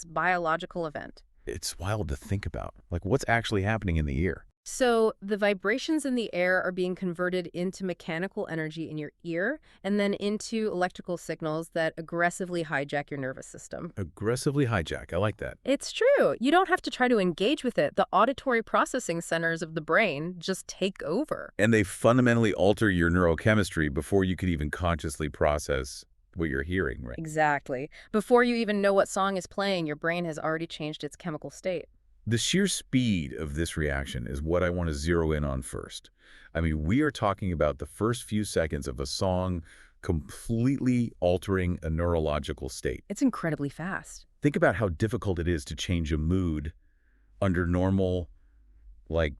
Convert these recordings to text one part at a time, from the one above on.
biological event. It's wild to think about. Like, what's actually happening in the ear? So the vibrations in the air are being converted into mechanical energy in your ear and then into electrical signals that aggressively hijack your nervous system. Aggressively hijack. I like that. It's true. You don't have to try to engage with it. The auditory processing centers of the brain just take over. And they fundamentally alter your neurochemistry before you could even consciously process what you're hearing, right? Exactly. Before you even know what song is playing, your brain has already changed its chemical state. The sheer speed of this reaction is what I want to zero in on first. I mean, we are talking about the first few seconds of a song completely altering a neurological state. It's incredibly fast. Think about how difficult it is to change a mood under normal, like,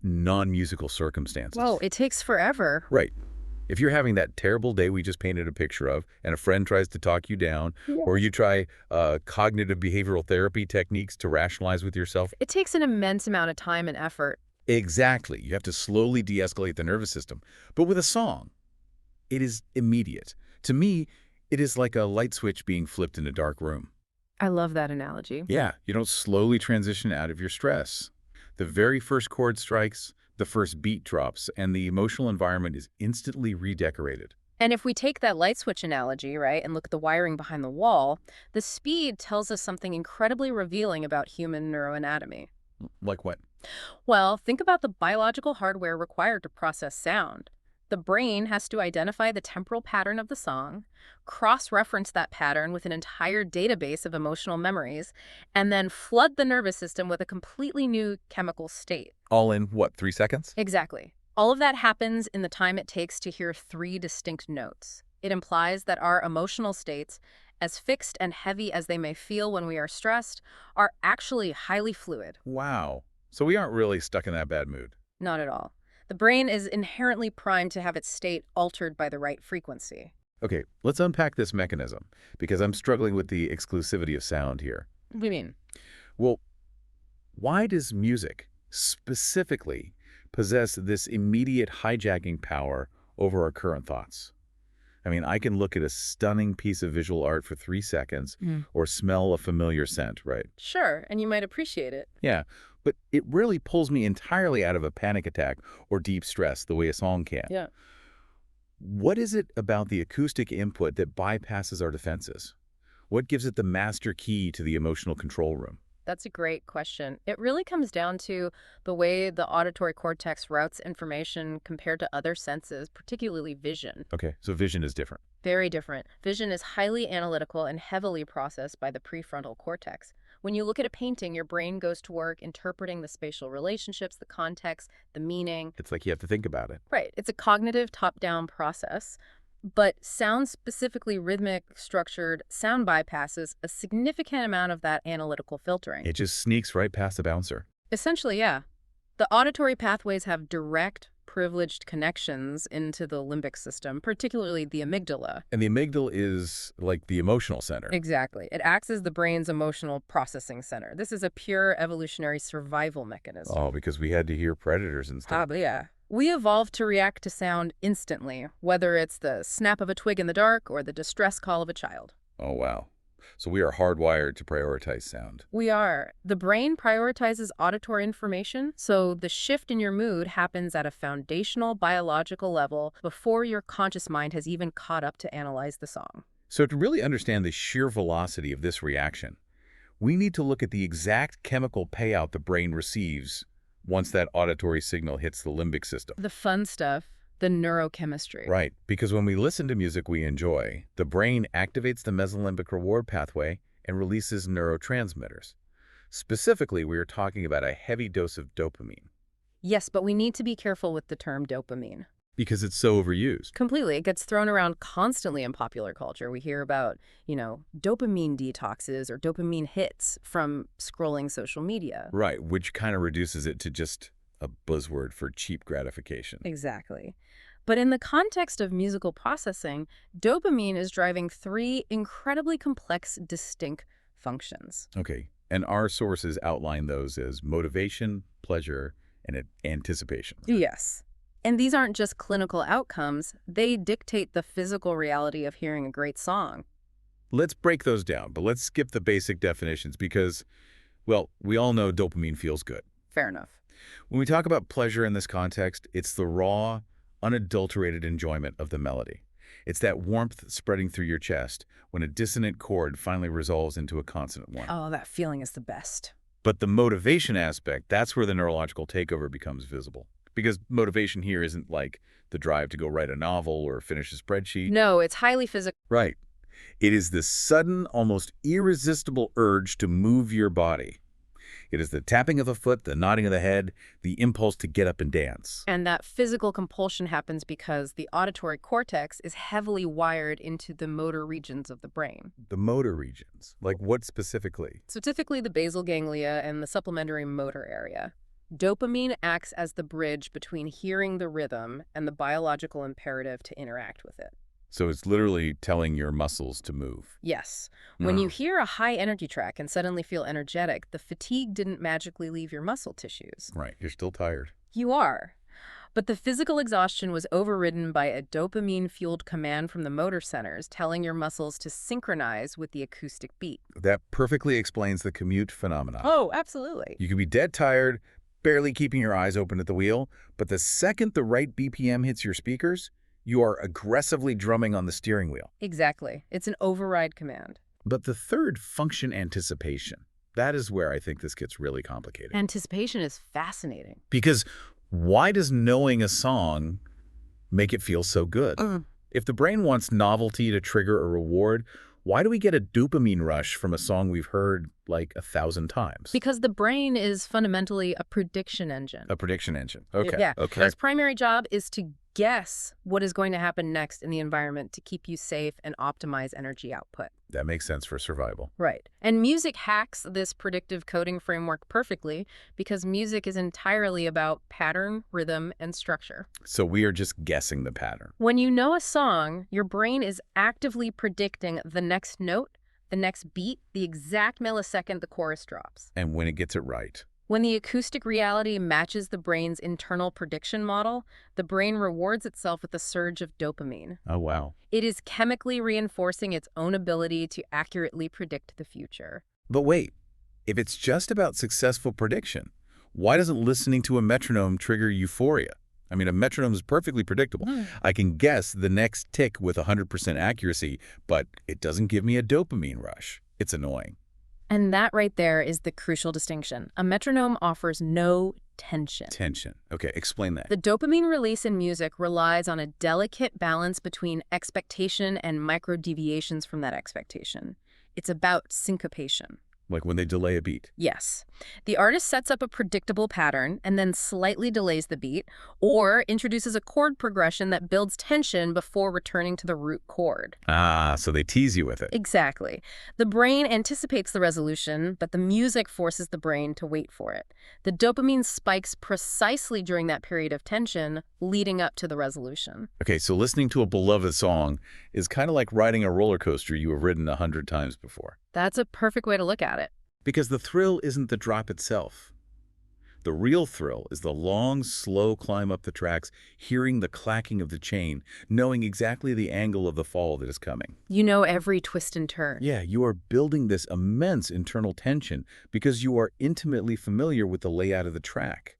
non-musical circumstances. Whoa, it takes forever. Right. If you're having that terrible day we just painted a picture of, and a friend tries to talk you down, or you try cognitive behavioral therapy techniques to rationalize with yourself. It takes an immense amount of time and effort. Exactly. You have to slowly de-escalate the nervous system. But with a song, it is immediate. To me, it is like a light switch being flipped in a dark room. I love that analogy. Yeah, you don't slowly transition out of your stress. The very first chord strikes, the first beat drops, and the emotional environment is instantly redecorated. And if we take that light switch analogy, right, and look at the wiring behind the wall, the speed tells us something incredibly revealing about human neuroanatomy. Like what? Well, think about the biological hardware required to process sound. The brain has to identify the temporal pattern of the song, cross-reference that pattern with an entire database of emotional memories, and then flood the nervous system with a completely new chemical state. All in, what, 3 seconds? Exactly. All of that happens in the time it takes to hear 3 distinct notes. It implies that our emotional states, as fixed and heavy as they may feel when we are stressed, are actually highly fluid. Wow. So we aren't really stuck in that bad mood. Not at all. The brain is inherently primed to have its state altered by the right frequency. Okay, let's unpack this mechanism, because I'm struggling with the exclusivity of sound here. What do you mean? Well, why does music specifically possess this immediate hijacking power over our current thoughts? I mean, I can look at a stunning piece of visual art for 3 seconds or smell a familiar scent, right? Sure, and you might appreciate it. Yeah, but it really pulls me entirely out of a panic attack or deep stress the way a song can. Yeah. What is it about the acoustic input that bypasses our defenses? What gives it the master key to the emotional control room? That's a great question. It really comes down to the way the auditory cortex routes information compared to other senses, particularly vision. Okay, so vision is different. Very different. Vision is highly analytical and heavily processed by the prefrontal cortex. When you look at a painting, your brain goes to work interpreting the spatial relationships, the context, the meaning. It's like you have to think about it. Right. It's a cognitive top-down process. But sound, specifically rhythmic, structured sound, bypasses a significant amount of that analytical filtering. It just sneaks right past the bouncer. Essentially, yeah. The auditory pathways have direct, privileged connections into the limbic system, particularly the amygdala. And the amygdala is like the emotional center. Exactly. It acts as the brain's emotional processing center. This is a pure evolutionary survival mechanism. Oh, because we had to hear predators and stuff. Probably, yeah. We evolved to react to sound instantly, whether it's the snap of a twig in the dark or the distress call of a child. Oh, wow. So we are hardwired to prioritize sound. We are. The brain prioritizes auditory information, so the shift in your mood happens at a foundational biological level before your conscious mind has even caught up to analyze the song. So to really understand the sheer velocity of this reaction, we need to look at the exact chemical payout the brain receives once that auditory signal hits the limbic system. The fun stuff, the neurochemistry. Right, because when we listen to music we enjoy, the brain activates the mesolimbic reward pathway and releases neurotransmitters. Specifically, we are talking about a heavy dose of dopamine. Yes, but we need to be careful with the term dopamine. Because it's so overused. Completely. It gets thrown around constantly in popular culture. We hear about, dopamine detoxes or dopamine hits from scrolling social media. Right, which kind of reduces it to just a buzzword for cheap gratification. Exactly. But in the context of musical processing, dopamine is driving 3 incredibly complex, distinct functions. Okay, and our sources outline those as motivation, pleasure, and anticipation. Yes. And these aren't just clinical outcomes, they dictate the physical reality of hearing a great song. Let's break those down, but let's skip the basic definitions because, well, we all know dopamine feels good. Fair enough. When we talk about pleasure in this context, it's the raw, unadulterated enjoyment of the melody. It's that warmth spreading through your chest when a dissonant chord finally resolves into a consonant one. Oh, that feeling is the best. But the motivation aspect, that's where the neurological takeover becomes visible. Because motivation here isn't like the drive to go write a novel or finish a spreadsheet. No, it's highly physical. Right. It is the sudden, almost irresistible urge to move your body. It is the tapping of the foot, the nodding of the head, the impulse to get up and dance. And that physical compulsion happens because the auditory cortex is heavily wired into the motor regions of the brain. The motor regions, like what specifically? So typically the basal ganglia and the supplementary motor area. Dopamine acts as the bridge between hearing the rhythm and the biological imperative to interact with it. So it's literally telling your muscles to move. Yes. When you hear a high-energy track and suddenly feel energetic, the fatigue didn't magically leave your muscle tissues. Right, you're still tired. You are. But the physical exhaustion was overridden by a dopamine-fueled command from the motor centers telling your muscles to synchronize with the acoustic beat. That perfectly explains the commute phenomenon. Oh, absolutely. You could be dead tired, barely keeping your eyes open at the wheel, but the second the right BPM hits your speakers, you are aggressively drumming on the steering wheel. Exactly. It's an override command. But the third function, anticipation, that is where I think this gets really complicated. Anticipation is fascinating. Because why does knowing a song make it feel so good? If the brain wants novelty to trigger a reward, why do we get a dopamine rush from a song we've heard like 1,000 times? Because the brain is fundamentally a prediction engine. A prediction engine. Okay. Yeah. Okay. Its primary job is to guess what is going to happen next in the environment to keep you safe and optimize energy output. That makes sense for survival. Right. And music hacks this predictive coding framework perfectly because music is entirely about pattern, rhythm, and structure. So we are just guessing the pattern. When you know a song, your brain is actively predicting the next note, the next beat, the exact millisecond the chorus drops. And when it gets it right. When the acoustic reality matches the brain's internal prediction model, the brain rewards itself with a surge of dopamine. Oh, wow. It is chemically reinforcing its own ability to accurately predict the future. But wait, if it's just about successful prediction, why doesn't listening to a metronome trigger euphoria? I mean, a metronome is perfectly predictable. I can guess the next tick with 100% accuracy, but it doesn't give me a dopamine rush. It's annoying. And that right there is the crucial distinction. A metronome offers no tension. Tension. Okay, explain that. The dopamine release in music relies on a delicate balance between expectation and micro deviations from that expectation. It's about syncopation. Like when they delay a beat. Yes. The artist sets up a predictable pattern and then slightly delays the beat, or introduces a chord progression that builds tension before returning to the root chord. Ah, so they tease you with it. Exactly. The brain anticipates the resolution, but the music forces the brain to wait for it. The dopamine spikes precisely during that period of tension, leading up to the resolution. Okay, so listening to a beloved song is kind of like riding a roller coaster you have ridden 100 times before. That's a perfect way to look at it. Because the thrill isn't the drop itself. The real thrill is the long, slow climb up the tracks, hearing the clacking of the chain, knowing exactly the angle of the fall that is coming. You know every twist and turn. Yeah, you are building this immense internal tension because you are intimately familiar with the layout of the track.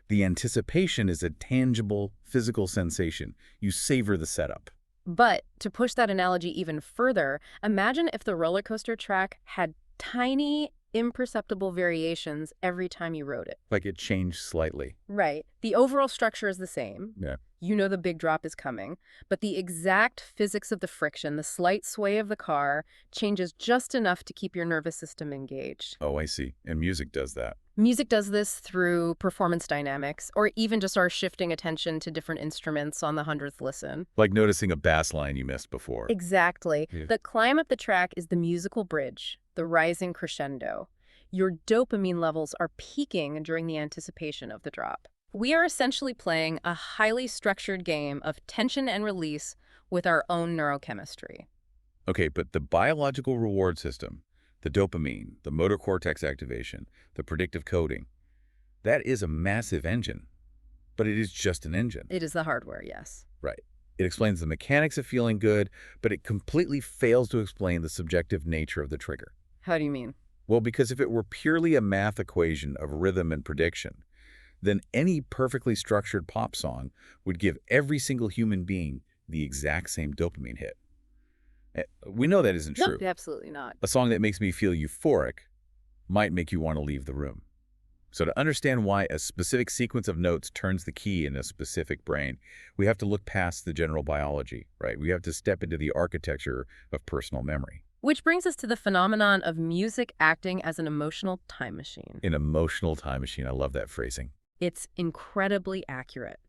The anticipation is a tangible, physical sensation. You savor the setup. But to push that analogy even further, imagine if the roller coaster track had tiny, imperceptible variations every time you rode it. Like it changed slightly. Right. The overall structure is the same. Yeah. You know the big drop is coming, but the exact physics of the friction, the slight sway of the car, changes just enough to keep your nervous system engaged. Oh, I see. And music does that. Music does this through performance dynamics, or even just our shifting attention to different instruments on the 100th listen. Like noticing a bass line you missed before. Exactly. Yeah. The climb up the track is the musical bridge, the rising crescendo. Your dopamine levels are peaking during the anticipation of the drop. We are essentially playing a highly structured game of tension and release with our own neurochemistry. Okay, but the biological reward system, the dopamine, the motor cortex activation, the predictive coding, that is a massive engine. But it is just an engine. It is the hardware, yes. Right. It explains the mechanics of feeling good, but it completely fails to explain the subjective nature of the trigger. How do you mean? Well, because if it were purely a math equation of rhythm and prediction, then any perfectly structured pop song would give every single human being the exact same dopamine hit. We know that isn't No, true. absolutely not. A song that makes me feel euphoric might make you want to leave the room. So to understand why a specific sequence of notes turns the key in a specific brain, we have to look past the general biology, right? We have to step into the architecture of personal memory. Which brings us to the phenomenon of music acting as an emotional time machine. An emotional time machine. I love that phrasing. It's incredibly accurate.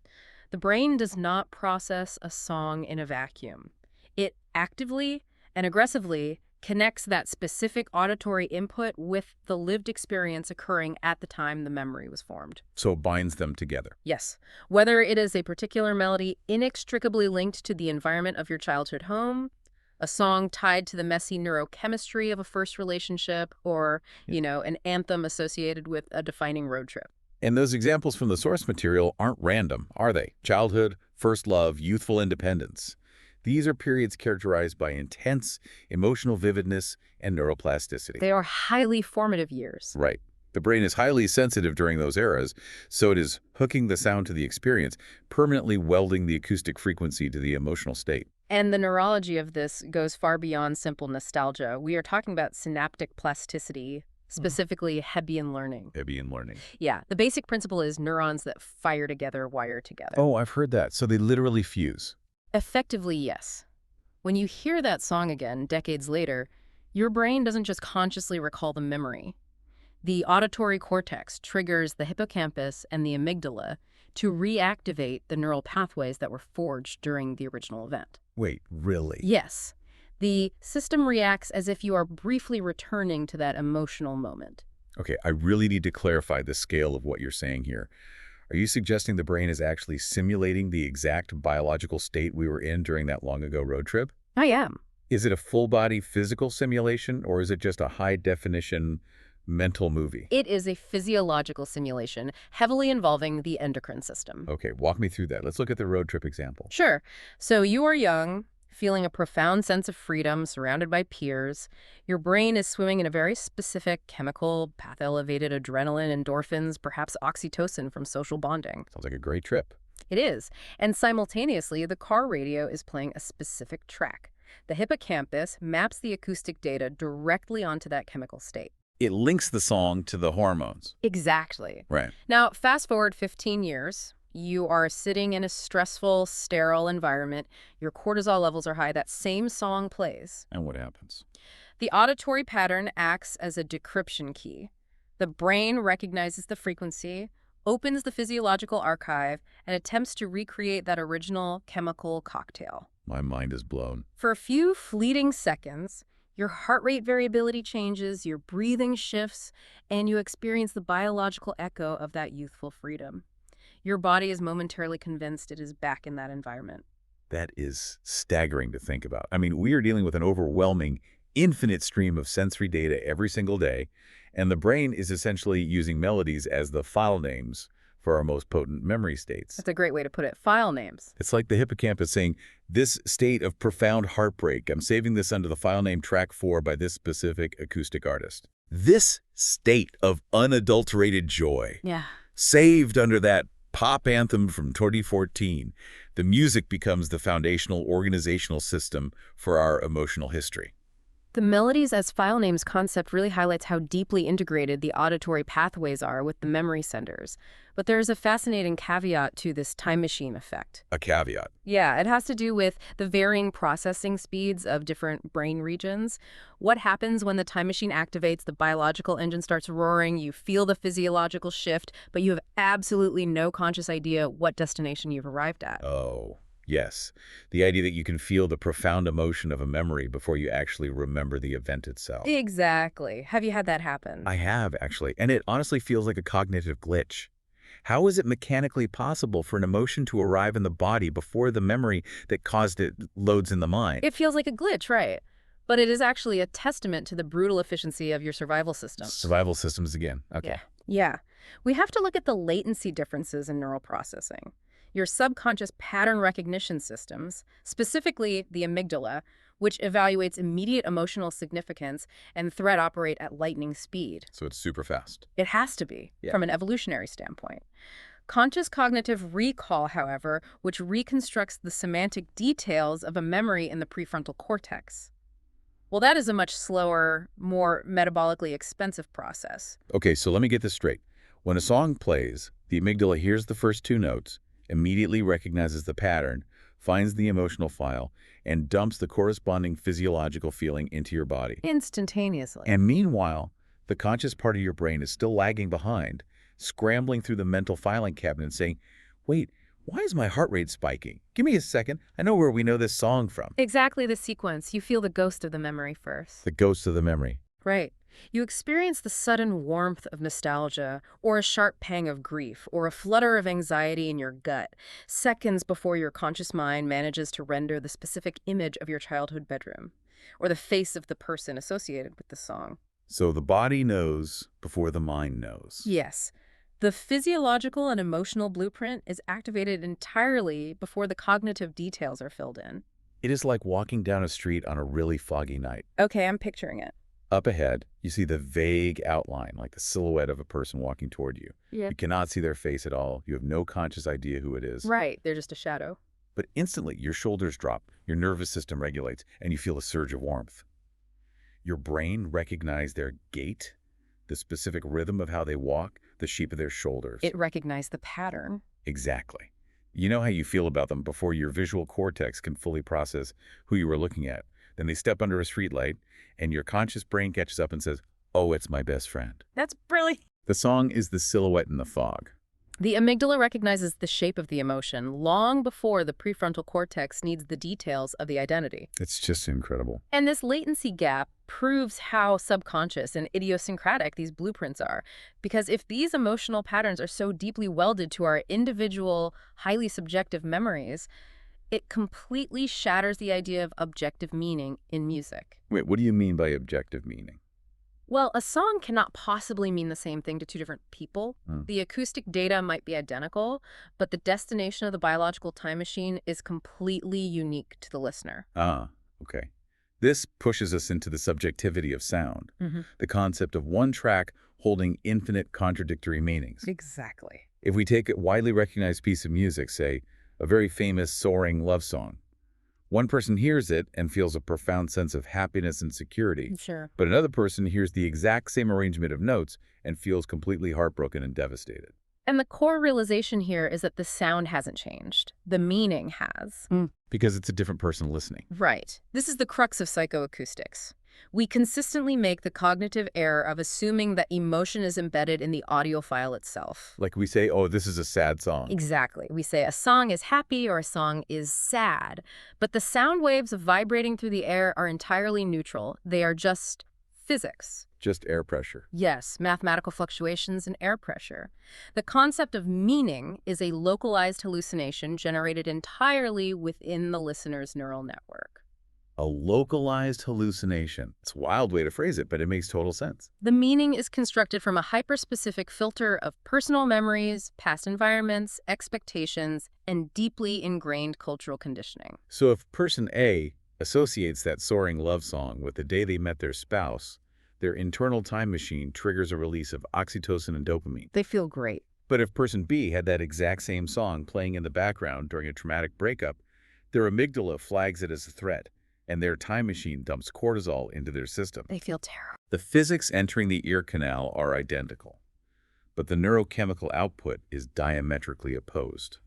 The brain does not process a song in a vacuum. It actively and aggressively connects that specific auditory input with the lived experience occurring at the time the memory was formed. So it binds them together. Yes, whether it is a particular melody inextricably linked to the environment of your childhood home, a song tied to the messy neurochemistry of a first relationship, or, an anthem associated with a defining road trip. And those examples from the source material aren't random, are they? Childhood, first love, youthful independence. These are periods characterized by intense emotional vividness and neuroplasticity. They are highly formative years. Right. The brain is highly sensitive during those eras, so it is hooking the sound to the experience, permanently welding the acoustic frequency to the emotional state. And the neurology of this goes far beyond simple nostalgia. We are talking about synaptic plasticity, specifically Hebbian learning. Hebbian learning. Yeah, the basic principle is neurons that fire together wire together. Oh, I've heard that. So they literally fuse. Effectively, yes. When you hear that song again decades later, your brain doesn't just consciously recall the memory. The auditory cortex triggers the hippocampus and the amygdala to reactivate the neural pathways that were forged during the original event. Wait, really? Yes. The system reacts as if you are briefly returning to that emotional moment. Okay, I really need to clarify the scale of what you're saying here. Are you suggesting the brain is actually simulating the exact biological state we were in during that long-ago road trip? I am. Is it a full-body physical simulation, or is it just a high-definition mental movie? It is a physiological simulation heavily involving the endocrine system. Okay, walk me through that. Let's look at the road trip example. Sure. So you are young, feeling a profound sense of freedom, surrounded by peers. Your brain is swimming in a very specific chemical, path-elevated adrenaline, endorphins, perhaps oxytocin from social bonding. Sounds like a great trip. It is. And simultaneously, the car radio is playing a specific track. The hippocampus maps the acoustic data directly onto that chemical state. It links the song to the hormones. Exactly. Right. Now, fast forward 15 years. You are sitting in a stressful, sterile environment. Your cortisol levels are high. That same song plays. And what happens? The auditory pattern acts as a decryption key. The brain recognizes the frequency, opens the physiological archive, and attempts to recreate that original chemical cocktail. My mind is blown. For a few fleeting seconds, your heart rate variability changes, your breathing shifts, and you experience the biological echo of that youthful freedom. Your body is momentarily convinced it is back in that environment. That is staggering to think about. I mean, we are dealing with an overwhelming, infinite stream of sensory data every single day, and the brain is essentially using melodies as the file names for our most potent memory states. That's a great way to put it. File names. It's like the hippocampus saying, this state of profound heartbreak, I'm saving this under the file name track 4 by this specific acoustic artist. This state of unadulterated joy, Yeah. saved under that pop anthem from 2014, the music becomes the foundational organizational system for our emotional history. The melodies as file names concept really highlights how deeply integrated the auditory pathways are with the memory centers. But there's a fascinating caveat to this time machine effect. A caveat. Yeah, it has to do with the varying processing speeds of different brain regions. What happens when the time machine activates, the biological engine starts roaring, you feel the physiological shift, but you have absolutely no conscious idea what destination you've arrived at. Oh, yes. The idea that you can feel the profound emotion of a memory before you actually remember the event itself. Exactly. Have you had that happen? I have, actually, and it honestly feels like a cognitive glitch. How is it mechanically possible for an emotion to arrive in the body before the memory that caused it loads in the mind? It feels like a glitch, right? But it is actually a testament to the brutal efficiency of your survival system. Survival systems again. Okay. Yeah. We have to look at the latency differences in neural processing. Your subconscious pattern recognition systems, specifically the amygdala, which evaluates immediate emotional significance and threat, operate at lightning speed. So it's super fast. It has to be, Yeah. from an evolutionary standpoint. Conscious cognitive recall, however, which reconstructs the semantic details of a memory in the prefrontal cortex. Well, that is a much slower, more metabolically expensive process. Okay, so let me get this straight. When a song plays, the amygdala hears the first two notes, immediately recognizes the pattern, finds the emotional file, and dumps the corresponding physiological feeling into your body. Instantaneously. And meanwhile, the conscious part of your brain is still lagging behind, scrambling through the mental filing cabinet and saying, wait, why is my heart rate spiking? Give me a second. I know where we know this song from. Exactly the sequence. You feel the ghost of the memory first. The ghost of the memory. Right. You experience the sudden warmth of nostalgia, or a sharp pang of grief, or a flutter of anxiety in your gut, seconds before your conscious mind manages to render the specific image of your childhood bedroom, or the face of the person associated with the song. So the body knows before the mind knows. Yes. The physiological and emotional blueprint is activated entirely before the cognitive details are filled in. It is like walking down a street on a really foggy night. Okay, I'm picturing it. Up ahead, you see the vague outline, like the silhouette of a person walking toward you. Yeah. You cannot see their face at all. You have no conscious idea who it is. Right, they're just a shadow. But instantly, your shoulders drop, your nervous system regulates, and you feel a surge of warmth. Your brain recognizes their gait, the specific rhythm of how they walk, the shape of their shoulders. It recognized the pattern. Exactly. You know how you feel about them before your visual cortex can fully process who you were looking at. Then they step under a streetlight, and your conscious brain catches up and says, oh, it's my best friend. That's brilliant. The song is the silhouette in the fog. The amygdala recognizes the shape of the emotion long before the prefrontal cortex needs the details of the identity. It's just incredible. And this latency gap proves how subconscious and idiosyncratic these blueprints are. Because if these emotional patterns are so deeply welded to our individual, highly subjective memories, it completely shatters the idea of objective meaning in music. Wait, what do you mean by objective meaning? Well, a song cannot possibly mean the same thing to two different people. The acoustic data might be identical, but the destination of the biological time machine is completely unique to the listener. Ah, okay. This pushes us into the subjectivity of sound, the concept of one track holding infinite contradictory meanings. Exactly. If we take a widely recognized piece of music, say, a very famous soaring love song, one person hears it and feels a profound sense of happiness and security. Sure. But another person hears the exact same arrangement of notes and feels completely heartbroken and devastated. And the core realization here is that the sound hasn't changed. The meaning has. Because it's a different person listening. Right. This is the crux of psychoacoustics. We consistently make the cognitive error of assuming that emotion is embedded in the audio file itself. Like we say, oh, this is a sad song. Exactly. We say a song is happy or a song is sad. But the sound waves vibrating through the air are entirely neutral. They are just physics. Just air pressure. Yes, mathematical fluctuations in air pressure. The concept of meaning is a localized hallucination generated entirely within the listener's neural network. A localized hallucination. It's a wild way to phrase it, but it makes total sense. The meaning is constructed from a hyperspecific filter of personal memories, past environments, expectations, and deeply ingrained cultural conditioning. So if person A associates that soaring love song with the day they met their spouse, their internal time machine triggers a release of oxytocin and dopamine. They feel great. But if person B had that exact same song playing in the background during a traumatic breakup, their amygdala flags it as a threat, and their time machine dumps cortisol into their system. They feel terrible. The physics entering the ear canal are identical, but the neurochemical output is diametrically opposed.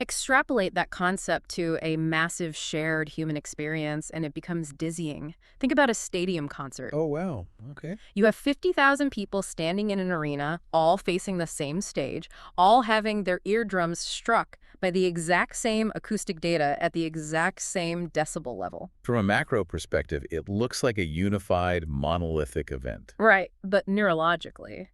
Extrapolate that concept to a massive shared human experience and it becomes dizzying. Think about a stadium concert. Oh, wow. Okay. You have 50,000 people standing in an arena, all facing the same stage, all having their eardrums struck by the exact same acoustic data at the exact same decibel level. From a macro perspective, it looks like a unified, monolithic event. Right, but neurologically,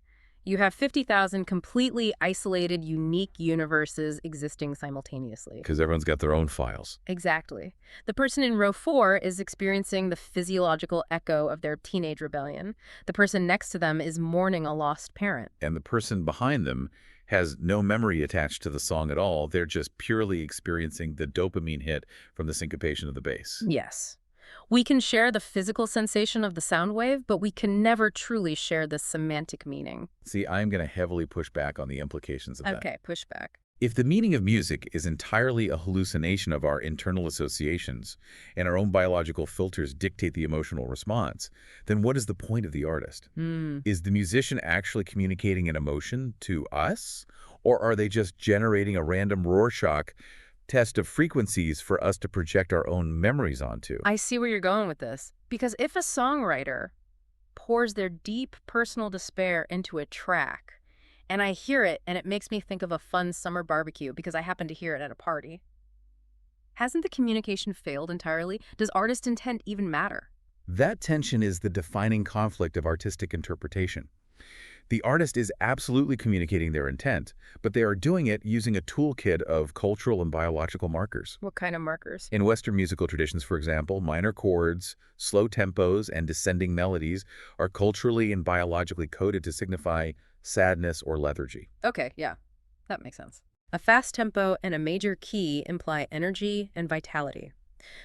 you have 50,000 completely isolated, unique universes existing simultaneously. Because everyone's got their own files. Exactly. The person in row 4 is experiencing the physiological echo of their teenage rebellion. The person next to them is mourning a lost parent. And the person behind them has no memory attached to the song at all. They're just purely experiencing the dopamine hit from the syncopation of the bass. Yes. We can share the physical sensation of the sound wave, but we can never truly share the semantic meaning. See, I'm going to heavily push back on the implications of that. Okay, pushback. If the meaning of music is entirely a hallucination of our internal associations and our own biological filters dictate the emotional response, then what is the point of the artist? Hmm. Is the musician actually communicating an emotion to us, or are they just generating a random Rorschach test of frequencies for us to project our own memories onto? I see where you're going with this. Because if a songwriter pours their deep personal despair into a track, and I hear it and it makes me think of a fun summer barbecue because I happen to hear it at a party, hasn't the communication failed entirely? Does artist intent even matter? That tension is the defining conflict of artistic interpretation. The artist is absolutely communicating their intent, but they are doing it using a toolkit of cultural and biological markers. What kind of markers? In Western musical traditions, for example, minor chords, slow tempos, and descending melodies are culturally and biologically coded to signify sadness or lethargy. Okay, yeah, that makes sense. A fast tempo and a major key imply energy and vitality.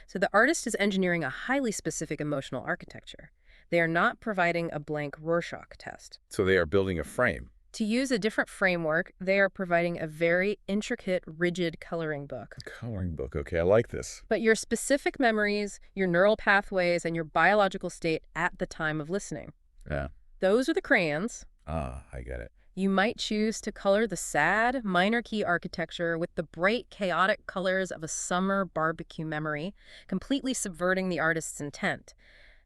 So the artist is engineering a highly specific emotional architecture. They are not providing a blank Rorschach test. So they are building a frame. To use a different framework, they are providing a very intricate, rigid coloring book. Coloring book. Okay, I like this. But your specific memories, your neural pathways, and your biological state at the time of listening. Yeah. Those are the crayons. Ah, I get it. You might choose to color the sad, minor key architecture with the bright, chaotic colors of a summer barbecue memory, completely subverting the artist's intent.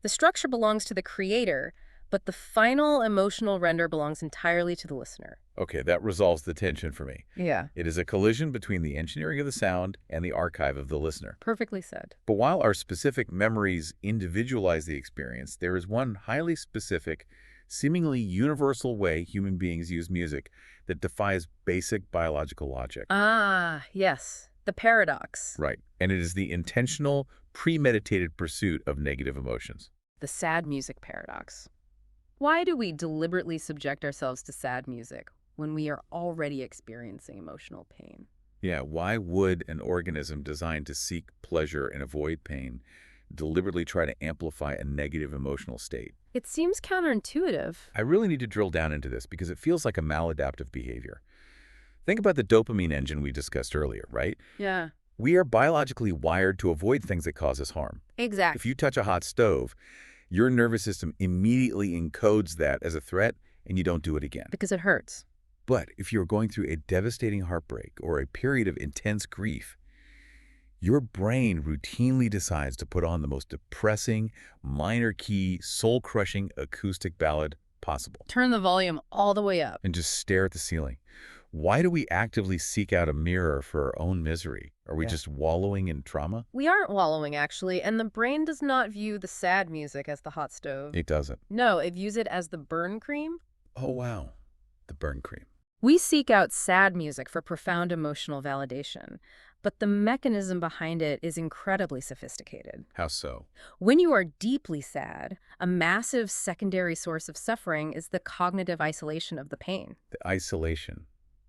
The structure belongs to the creator, but the final emotional render belongs entirely to the listener. Okay, that resolves the tension for me. Yeah. It is a collision between the engineering of the sound and the archive of the listener. Perfectly said. But while our specific memories individualize the experience, there is one highly specific, seemingly universal way human beings use music that defies basic biological logic. Ah, yes. The paradox. Right. And it is the intentional, premeditated pursuit of negative emotions. The sad music paradox. Why do we deliberately subject ourselves to sad music when we are already experiencing emotional pain? Yeah, why would an organism designed to seek pleasure and avoid pain deliberately try to amplify a negative emotional state? It seems counterintuitive. I really need to drill down into this because it feels like a maladaptive behavior. Think about the dopamine engine we discussed earlier, right? Yeah. We are biologically wired to avoid things that cause us harm. Exactly. If you touch a hot stove, your nervous system immediately encodes that as a threat and you don't do it again. Because it hurts. But if you're going through a devastating heartbreak or a period of intense grief, your brain routinely decides to put on the most depressing, minor key, soul-crushing acoustic ballad possible Turn the volume all the way up. and just stare at the ceiling. Why do we actively seek out a mirror for our own misery? Are we Yeah. just wallowing in trauma? We aren't wallowing, actually, and the brain does not view the sad music as the hot stove. It doesn't. No, it views it as the burn cream. Oh, wow. The burn cream. We seek out sad music for profound emotional validation, but the mechanism behind it is incredibly sophisticated. How so? When you are deeply sad, a massive secondary source of suffering is the cognitive isolation of the pain. The isolation.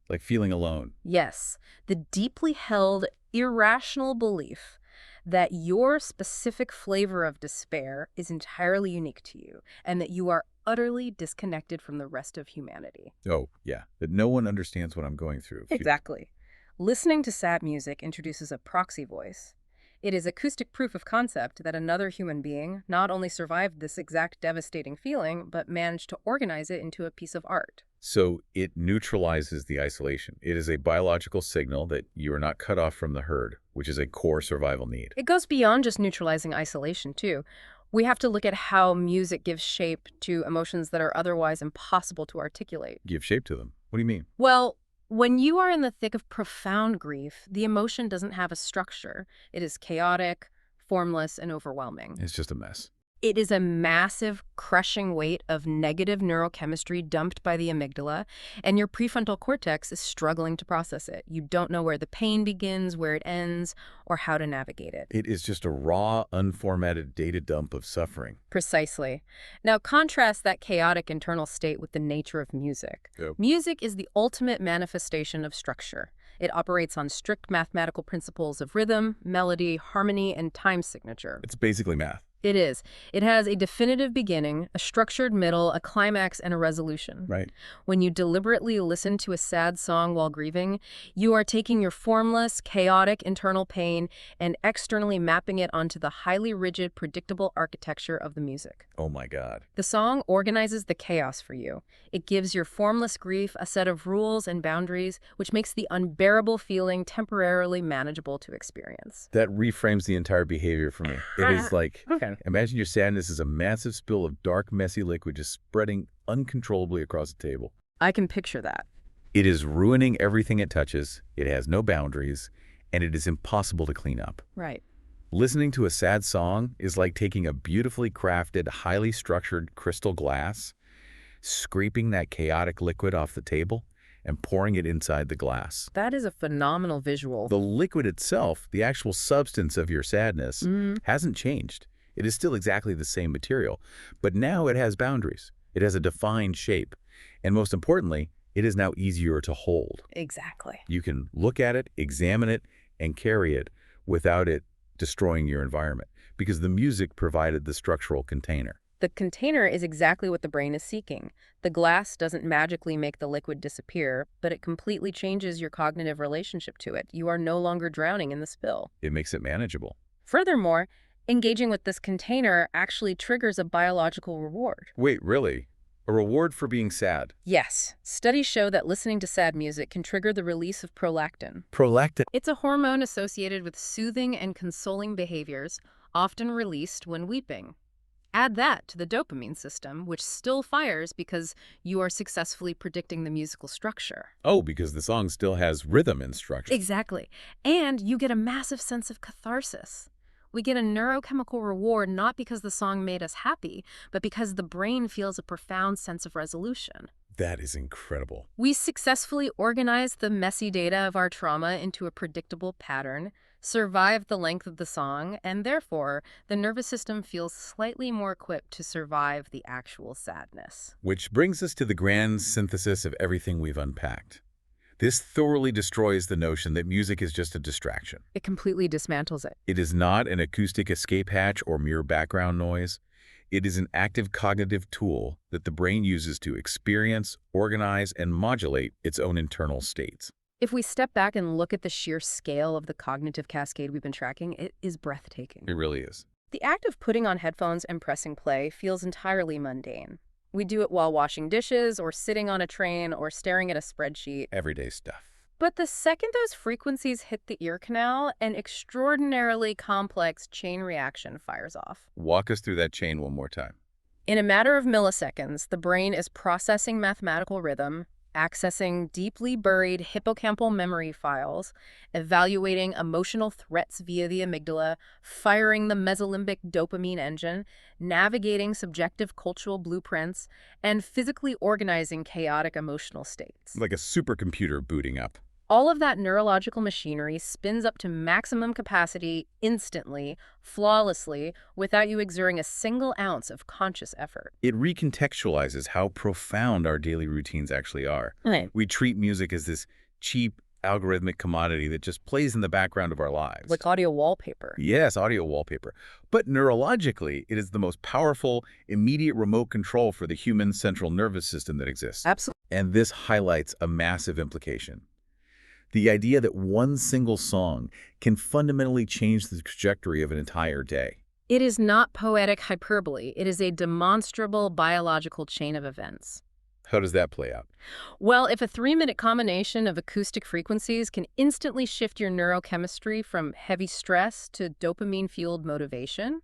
Like feeling alone. Yes, the deeply held, irrational belief that your specific flavor of despair is entirely unique to you and that you are utterly disconnected from the rest of humanity. Oh, yeah. That no one understands what I'm going through. Exactly. Listening to sad music introduces a proxy voice. It is acoustic proof of concept that another human being not only survived this exact devastating feeling, but managed to organize it into a piece of art. So it neutralizes the isolation. It is a biological signal that you are not cut off from the herd, which is a core survival need. It goes beyond just neutralizing isolation, too. We have to look at how music gives shape to emotions that are otherwise impossible to articulate. Give shape to them. What do you mean? Well, when you are in the thick of profound grief, the emotion doesn't have a structure. It is chaotic, formless, and overwhelming. It's just a mess. It is a massive, crushing weight of negative neurochemistry dumped by the amygdala, and your prefrontal cortex is struggling to process it. You don't know where the pain begins, where it ends, or how to navigate it. It is just a raw, unformatted data dump of suffering. Precisely. Now, contrast that chaotic internal state with the nature of music. Yep. Music is the ultimate manifestation of structure. It operates on strict mathematical principles of rhythm, melody, harmony, and time signature. It's basically math. It is. It has a definitive beginning, a structured middle, a climax, and a resolution. Right. When you deliberately listen to a sad song while grieving, you are taking your formless, chaotic internal pain and externally mapping it onto the highly rigid, predictable architecture of the music. Oh my God. The song organizes the chaos for you. It gives your formless grief a set of rules and boundaries, which makes the unbearable feeling temporarily manageable to experience. That reframes the entire behavior for me. It is like, Okay. imagine your sadness is a massive spill of dark, messy liquid just spreading uncontrollably across the table. I can picture that. It is ruining everything it touches, it has no boundaries, and it is impossible to clean up. Right. Listening to a sad song is like taking a beautifully crafted, highly structured crystal glass, scraping that chaotic liquid off the table, and pouring it inside the glass. That is a phenomenal visual. The liquid itself, the actual substance of your sadness, hasn't changed. It is still exactly the same material, but now it has boundaries. It has a defined shape. And most importantly, it is now easier to hold. Exactly. You can look at it, examine it, and carry it without it destroying your environment, because the music provided the structural container. The container is exactly what the brain is seeking. The glass doesn't magically make the liquid disappear, but it completely changes your cognitive relationship to it. You are no longer drowning in the spill. It makes it manageable. Furthermore, engaging with this container actually triggers a biological reward. Wait, really? A reward for being sad? Yes, studies show that listening to sad music can trigger the release of prolactin. Prolactin. It's a hormone associated with soothing and consoling behaviors, often released when weeping. Add that to the dopamine system, which still fires because you are successfully predicting the musical structure. Oh, because the song still has rhythm and structure. Exactly. And you get a massive sense of catharsis. We get a neurochemical reward not because the song made us happy, but because the brain feels a profound sense of resolution. That is incredible. We successfully organized the messy data of our trauma into a predictable pattern, survived the length of the song, and therefore, the nervous system feels slightly more equipped to survive the actual sadness. Which brings us to the grand synthesis of everything we've unpacked. This thoroughly destroys the notion that music is just a distraction. It completely dismantles it. It is not an acoustic escape hatch or mere background noise. It is an active cognitive tool that the brain uses to experience, organize, and modulate its own internal states. If we step back and look at the sheer scale of the cognitive cascade we've been tracking, it is breathtaking. It really is. The act of putting on headphones and pressing play feels entirely mundane. We do it while washing dishes or sitting on a train or staring at a spreadsheet. Everyday stuff. But the second those frequencies hit the ear canal, an extraordinarily complex chain reaction fires off. Walk us through that chain one more time. In a matter of milliseconds, the brain is processing mathematical rhythm, accessing deeply buried hippocampal memory files, evaluating emotional threats via the amygdala, firing the mesolimbic dopamine engine, navigating subjective cultural blueprints, and physically organizing chaotic emotional states. Like a supercomputer booting up. All of that neurological machinery spins up to maximum capacity instantly, flawlessly, without you exerting a single ounce of conscious effort. It recontextualizes how profound our daily routines actually are. Right. We treat music as this cheap, algorithmic commodity that just plays in the background of our lives. Like audio wallpaper. Yes, audio wallpaper. But neurologically, it is the most powerful, immediate remote control for the human central nervous system that exists. Absolutely. And this highlights a massive implication. The idea that one single song can fundamentally change the trajectory of an entire day. It is not poetic hyperbole. It is a demonstrable biological chain of events. How does that play out? Well, if a 3-minute combination of acoustic frequencies can instantly shift your neurochemistry from heavy stress to dopamine-fueled motivation,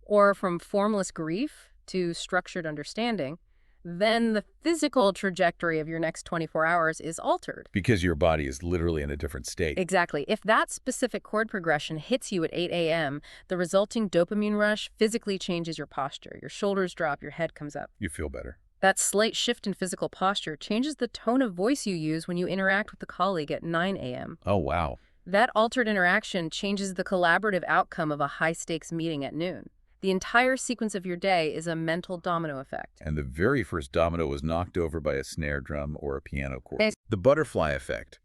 or from formless grief to structured understanding, then the physical trajectory of your next 24 hours is altered. Because your body is literally in a different state. Exactly. If that specific chord progression hits you at 8 a.m., the resulting dopamine rush physically changes your posture. Your shoulders drop, your head comes up. You feel better. That slight shift in physical posture changes the tone of voice you use when you interact with a colleague at 9 a.m. Oh, wow. That altered interaction changes the collaborative outcome of a high-stakes meeting at noon. The entire sequence of your day is a mental domino effect. And the very first domino was knocked over by a snare drum or a piano chord. Ex- The butterfly effect.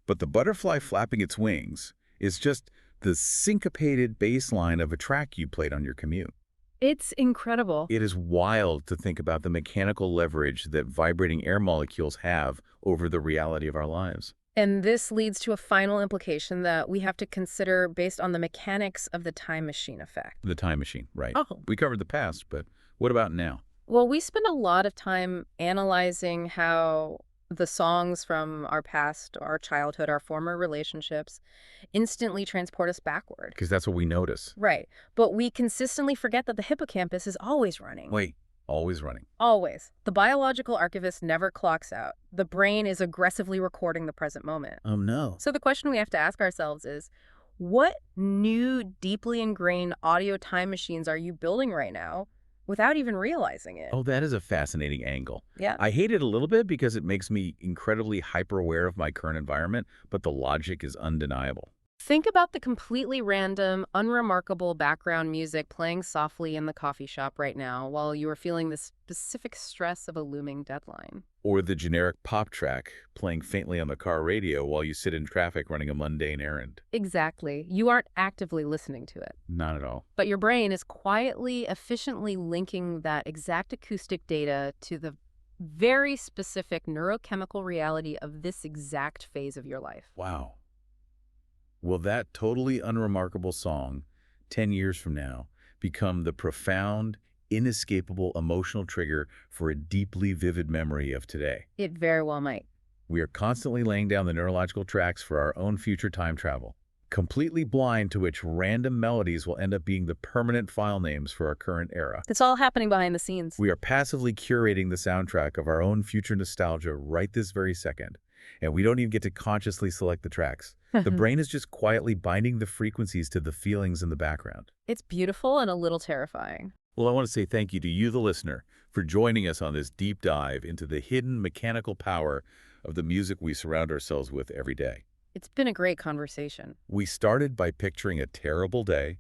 But the butterfly flapping its wings is just the syncopated bass line of a track you played on your commute. It's incredible. It is wild to think about the mechanical leverage that vibrating air molecules have over the reality of our lives. And this leads to a final implication that we have to consider based on the mechanics of the time machine effect. The time machine, right. Oh. We covered the past, but what about now? Well, we spend a lot of time analyzing how the songs from our past, our childhood, our former relationships instantly transport us backward. Because that's what we notice. Right. But we consistently forget that the hippocampus is always running. Wait, always running. Always. The biological archivist never clocks out. The brain is aggressively recording the present moment. Oh, no. So the question we have to ask ourselves is, what new, deeply ingrained audio time machines are you building right now without even realizing it? Oh, that is a fascinating angle. Yeah. I hate it a little bit because it makes me incredibly hyper-aware of my current environment, but the logic is undeniable. Think about the completely random, unremarkable background music playing softly in the coffee shop right now while you are feeling the specific stress of a looming deadline. Or the generic pop track playing faintly on the car radio while you sit in traffic running a mundane errand. Exactly. You aren't actively listening to it, Not at all. but your brain is quietly, efficiently linking that exact acoustic data to the very specific neurochemical reality of this exact phase of your life. Wow. Will that totally unremarkable song, 10 years from now, become the profound, inescapable emotional trigger for a deeply vivid memory of today? It very well might. We are constantly laying down the neurological tracks for our own future time travel, completely blind to which random melodies will end up being the permanent file names for our current era. It's all happening behind the scenes. We are passively curating the soundtrack of our own future nostalgia right this very second, and we don't even get to consciously select the tracks. The brain is just quietly binding the frequencies to the feelings in the background. It's beautiful and a little terrifying. Well, I want to say thank you to you, the listener, for joining us on this deep dive into the hidden mechanical power of the music we surround ourselves with every day. It's been a great conversation. We started by picturing a terrible day,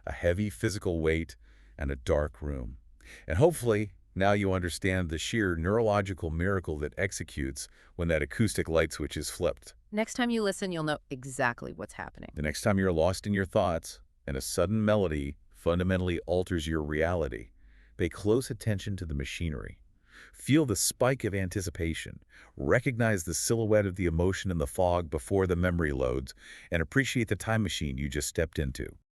a heavy physical weight, and a dark room. And hopefully, now you understand the sheer neurological miracle that executes when that acoustic light switch is flipped. Next time you listen, you'll know exactly what's happening. The next time you're lost in your thoughts and a sudden melody fundamentally alters your reality, pay close attention to the machinery. Feel the spike of anticipation, recognize the silhouette of the emotion in the fog before the memory loads, and appreciate the time machine you just stepped into.